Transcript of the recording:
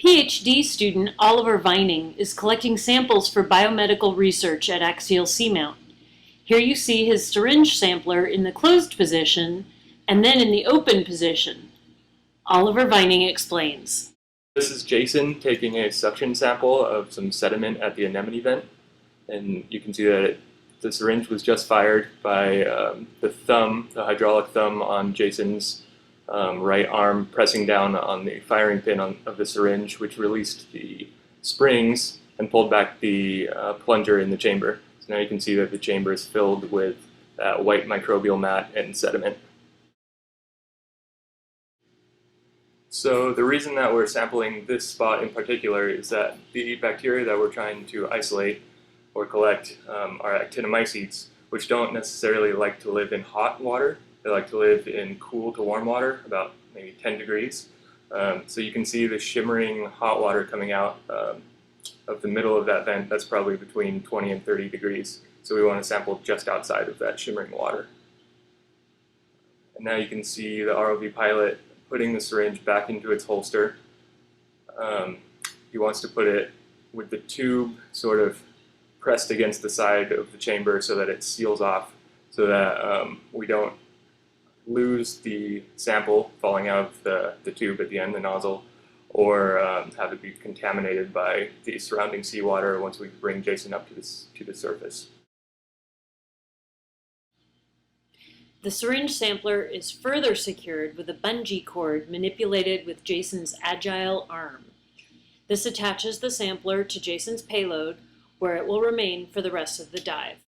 PhD student Oliver Vining is collecting samples for biomedical research at Axial Seamount. Here you see his syringe sampler in the closed position and then in the open position. Oliver Vining explains. This is Jason taking a suction sample of some sediment at the anemone vent, and you can see that the syringe was just fired by the hydraulic thumb on Jason's right arm pressing down on the firing pin of the syringe, which released the springs and pulled back the plunger in the chamber. So now you can see that the chamber is filled with white microbial mat and sediment. So the reason that we're sampling this spot in particular is that the bacteria that we're trying to isolate or collect are actinomycetes, which don't necessarily like to live in hot water. They like to live in cool to warm water, about maybe 10 degrees. So you can see the shimmering hot water coming out of the middle of that vent. That's probably between 20 and 30 degrees. So we want to sample just outside of that shimmering water. And now you can see the ROV pilot putting the syringe back into its holster. He wants to put it with the tube sort of pressed against the side of the chamber so that it seals off, so that we don't lose the sample falling out of the tube at the end, the nozzle, or have it be contaminated by the surrounding seawater once we bring Jason up to the surface. The syringe sampler is further secured with a bungee cord manipulated with Jason's agile arm. This attaches the sampler to Jason's payload, where it will remain for the rest of the dive.